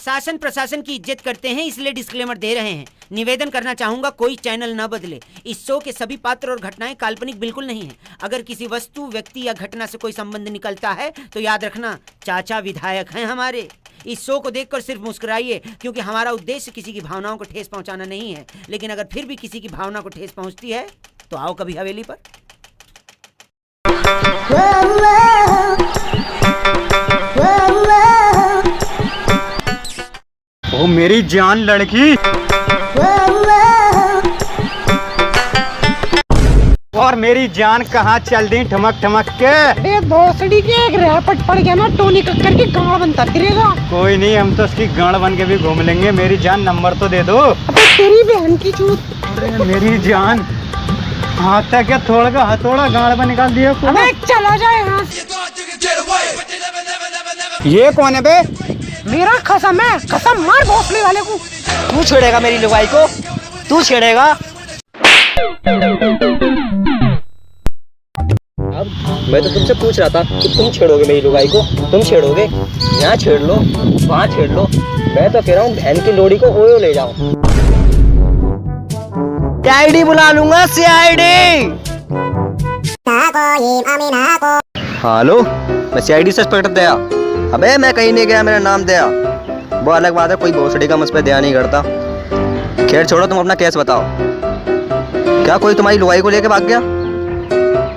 शासन प्रशासन की इज्जत करते हैं, इसलिए डिस्क्लेमर दे रहे हैं। निवेदन करना चाहूंगा कोई चैनल न बदले। इस शो के सभी पात्र और घटनाएं काल्पनिक बिल्कुल नहीं है। अगर किसी वस्तु, व्यक्ति या घटना से कोई संबंध निकलता है तो याद रखना चाचा विधायक हैं हमारे। इस शो को देखकर सिर्फ मुस्कुराइए, क्योंकि हमारा उद्देश्य किसी की भावनाओं को ठेस पहुंचाना नहीं है। लेकिन अगर फिर भी किसी की भावना को ठेस पहुंचती है तो आओ कभी हवेली पर। ओ मेरी जान लड़की, और मेरी जान कहाँ चल दी ठमक ठमक के। भोसड़ी के एक रैपट पड़ गया ना, टोनी कक्कर की गांड बनता फिरेगा। कोई नहीं, हम तो उसकी गांड बन के भी घूम लेंगे। मेरी जान नंबर तो दे दो। अबे तेरी बहन की चूत। अरे मेरी जान, हाथ तक क्या थोड़ा का हथौड़ा गांड में निकाल दिया। अबे चला जाए यहाँ से। ये कौन है बे? मेरा कसम है, कसम मार भोसड़ी वाले को। तू छेड़ेगा मेरी लुगाई को? तू छेड़ेगा? अब मैं तो तुमसे पूछ रहा था कि तुम छेड़ोगे मेरी लुगाई को? तुम छेड़ोगे? यहाँ छेड़ लो, वहाँ छेड़ लो। मैं तो कह रहा हूँ बहन की लोड़ी को ओयो ले जाओ। सीआईडी बुला लूंगा, सीआईडी। हेलो, मैं सीआईडी से इंस्पेक्टर दया। अबे मैं कहीं नहीं गया, मेरा नाम दया। वो अलग बात है, कोई भोसड़ी का मुझ पर दया नहीं करता। खैर छोड़ो, तुम अपना केस बताओ। क्या कोई तुम्हारी लुगाई को लेके भाग गया?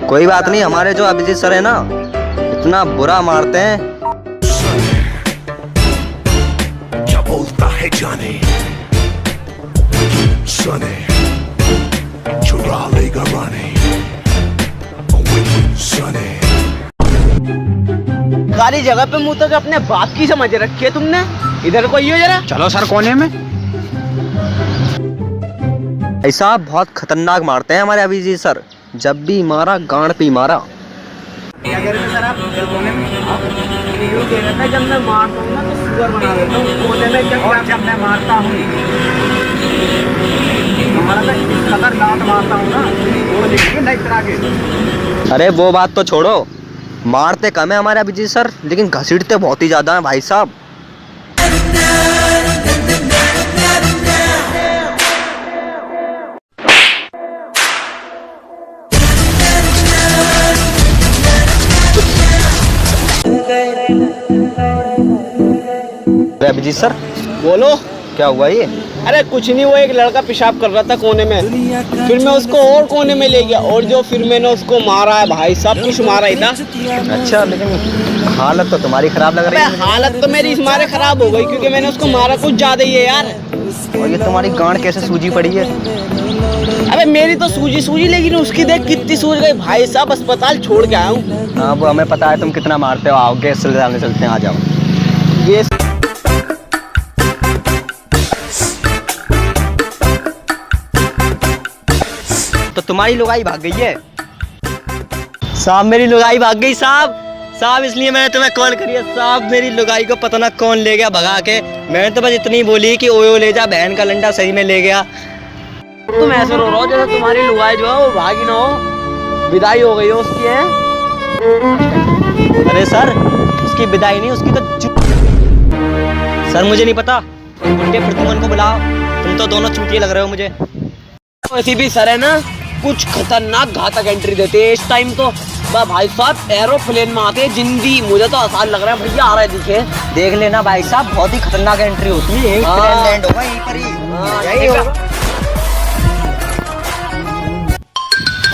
कोई बात नहीं, हमारे जो अभिजीत सर है ना, इतना बुरा मारते हैं। क्या बोलता है जाने, सने चुरा लेगा रानी, सने। खाली जगह पे मुंह तो अपने बाप की समझ रखी है तुमने। इधर को आइयो जरा। चलो सर कोने में। ऐसा बहुत खतरनाक मारते हैं हमारे अभिजीत सर। जब भी मारा गांड पे मारा। क्या कह रहे थे सर आप? कोने में यूँ कह रहा था जब मैं मारता हूँ ना तो सुअर बना देता हूँ। कोने में जब मैं मारता हूँ हमारा तो खतरनाक मारता हूँ ना, वो देखिए नहीं तरह के। अरे वो बात तो छोड़ो, मारते कम है हमारे अभिजीत सर, लेकिन घसीटते बहुत ही ज्यादा है भाई साहब। अभिजीत सर बोलो, क्या हुआ ये? अरे कुछ नहीं, वो एक लड़का पेशाब कर रहा था कोने में, फिर मैं उसको और कोने में ले गया, और जो फिर मैंने उसको मारा है भाई साहब, कुछ मारा ही था। अच्छा, लेकिन हालत तो तुम्हारी खराब लग रही है। हालत तो मेरी इस मारे खराब हो गई क्योंकि मैंने उसको मारा कुछ ज्यादा ही है यार। और ये तुम्हारी गांड कैसे सूजी पड़ी है? अबे मेरी तो सूजी, लेकिन उसकी देख कितनी सूज गई भाई साहब, अस्पताल छोड़ के आया हूँ। हाँ वो हमें पता है तुम कितना मारते हो। आओ गैस सिलेंडर चलते हैं, आ जाओ। ये तो तुम्हारी लुगाई भाग गई है साहब। मेरी लुगाई भाग गई साहब, इसलिए मैंने तुम्हें कॉल करी है साहब। मेरी लुगाई को पता ना कौन ले गया भगा के। मैंने तो बस इतनी बोली कि ओयो ले जा, बहन का लंडा सही में ले गया। तुम ऐसे रो रहे हो जैसे तुम्हारी लुगाई जो है वो भागी ना हो, विदाई हो गई है उसकी है। अरे सर उसकी विदाई नहीं, उसकी तो सर मुझे नहीं पता। उनके प्रतिमन को बुलाओ, तुम तो दोनों चूतिए लग रहे हो मुझे। ऐसी भी सर है ना, कुछ खतरनाक घातक एंट्री देते हैं इस टाइम तो। भाई साहब एरोप्लेन में आते हैं जिंदी, मुझे तो आसान लग रहा है। भैया आ रहा है, दिखे देख लेना भाई साहब, बहुत ही खतरनाक एंट्री होती है। एक प्लेन लैंड होगा यहीं पर ही, यही होगा।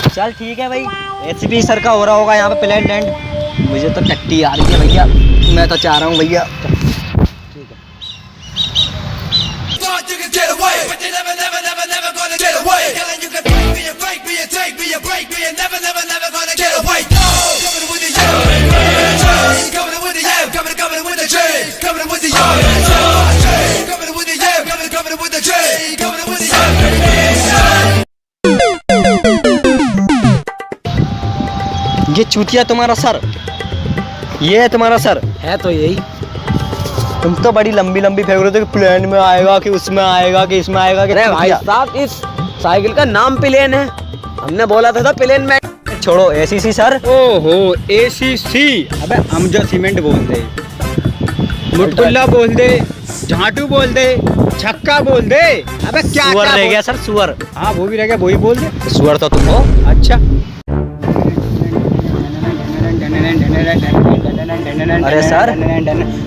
चल ठीक है भाई, एसपी सर का हो रहा होगा यहाँ पे प्लेन लैंड। मुझे तो टट्टी आ रही है भैया, मैं तो चाह रहा हूँ भैया। ये चूतिया तुम्हारा सर, ये है तुम्हारा सर है तो यही। तुम तो बड़ी लंबी लंबी फेंक रहे थे कि प्लेन में आएगा, कि उसमें आएगा, कि इसमें आएगा। कि अरे भाई साहब इस साइकिल का नाम प्लेन है, हमने बोला था प्लेन में। छोड़ो एसीसी सर। ओहो एसीसी, अबे हम जो सीमेंट बोल दे, मुटकुल्ला बोल दे, झाटू बोल दे, छक्का बोल दे। अबे क्या सुअर क्या रह बोल- गया सर, सुअर। हाँ वो भी रह गया, वही बोल दे। सुअर तो तुम हो। अच्छा। अरे सर।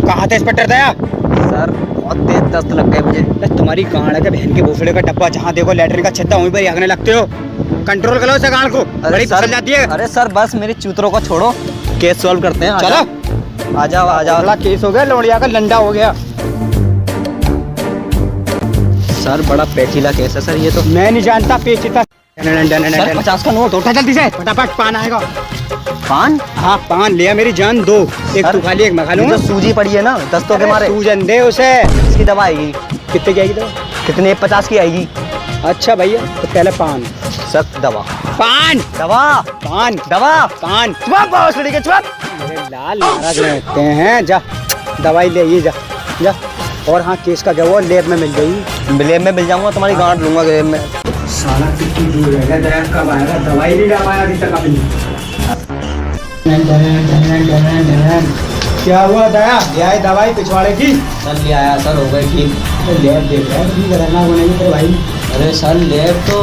कहाँ थे इंस्पेक्टर दया? सर बहुत तेज दस्त लग गए मुझे। अरे तुम्हारी गांड है, बहन के भोसड़े का डब्बा, जहाँ देखो लैटरिन का छत्ता वहीं पर भागने लगते हो। कंट्रोल करो इस गांड को, बड़ी सर, पसंद जाती है। अरे सर बस मेरे चूतरों को छोड़ो, केस सॉल्व करते हैं। चलो आ जाओ आ जाओ। बड़ा केस हो गया, लौड़िया का लंडा हो गया। सर बड़ा पेचीला केस है सर ये तो। मैं नहीं जानता पेचीता। सर 50 का नोट। उठा जल्दी से, फटाफट पान आएगा। पान? हाँ पान लिया मेरी जान, दो, एक सर, तू खा ली, एक मैं खा ये लूंगा। तो सूजी पड़ी है ना दस्तों के मारे। सूजन दे उसे। इसकी दवा आएगी कितने की आएगी दवा? कितने? 50 की आएगी। अच्छा भैया तो पहले पान। सर दवा। पान दवा। पान दवा। पान। चुप भोसड़ी के चुप। अरे लाल नाराज रहते हैं, जा दवाई ले ये, जा जा। और हाँ केस का क्या हुआ? लेब में मिल गई। लेब में मिल जाऊंगा, तुम्हारी गांठ लूंगा लेब में। साला कितनी दूर रह गया, दया कब आएगा? दवाई नहीं ला पाया अभी तक अपनी। क्या हुआ दया? ले आए दवाई पिछवाड़े की? सर ले आया सर, हो गई ठीक। लेब देख रहा है, ठीक रहना वो नहीं तेरे भाई। अरे सर लेब तो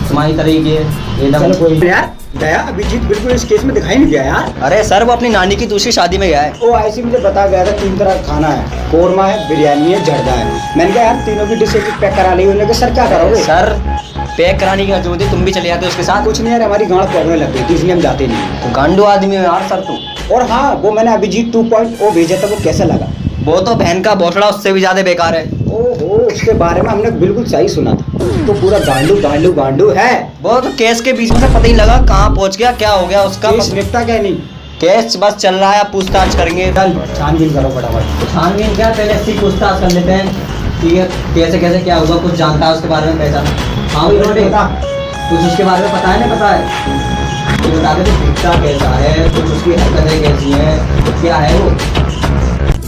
तुम्हारी तरह की है चलो एकदम। कोई नहीं यार। दया अभिजीत बिल्कुल इस केस में दिखाई नहीं दिया यार। अरे सर वो अपनी नानी की दूसरी शादी में गया है। वो ऐसे मुझे बता गया था 3 तरह का खाना है, कोरमा है, बिरयानी है, जर्दा है। मैंने कहा यार तीनों की डिश पैक करा ली। उन्होंने कहा सर क्या करोगे? सर पैक कराने की जरूरत है, तुम भी चले जाते उसके साथ। कुछ नहीं यार, हमारी गांड पड़ने लग गई थी इसलिए हम जाते नहीं। तो गांडू आदमी हो यार सर तुम। और हाँ वो मैंने अभिजीत 2.0 भेजा था, वो कैसा लगा? वो तो बहन का बोसड़ा उससे भी ज्यादा बेकार है। ओहो उसके बारे में हमने बिल्कुल सही सुना था, तो पूरा गांडू गांडू गांडू है। वो तो केस के बीच में से पता ही लगा कहाँ पहुंच गया, क्या हो गया उसका। केस निपटा क्या नहीं? केस बस चल रहा है, पूछताछ करेंगे। चल छानबीन करो फटाफट। छानबीन क्या, पहले ऐसी पूछताछ कर लेते हैं ठीक है, कैसे कैसे क्या हुआ, कुछ जानता है उसके बारे में पहचान। हाँ भाई रोटे कुछ उसके बारे में पता है? नहीं पता है तो बता दे, दिखता कैसा है, कुछ उसकी हरकतें कैसी हैं, क्या है वो।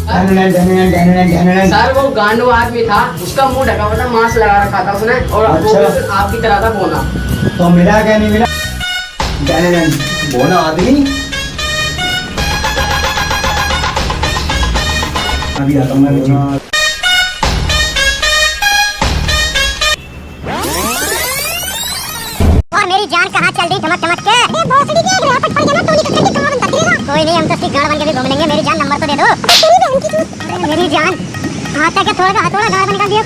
सर वो गांडू आदमी था, उसका मुंह ढका हुआ था, मास्क लगा रखा था उसने, और वो अच्छा। बिल्कुल आपकी तरह था बोना। तो मिला क्या नहीं मिला? बोना आदमी। अभी आता हूँ मैं। और मेरी जान कहाँ चल रही चमक चमक के? अरे भोसड़ी की एक रैपट पड़ गया ना, टोनी कक्कर की कमर बंद कर देगा। कोई नहीं, हम तो उसकी गाड़ बन के भी घूम लेंगे। मेरी जान नंबर तो दे दो। तेरी बहन की चूत। अरे मेरी जान, हाथ तक थोड़ा गाड़ बन कर दिया।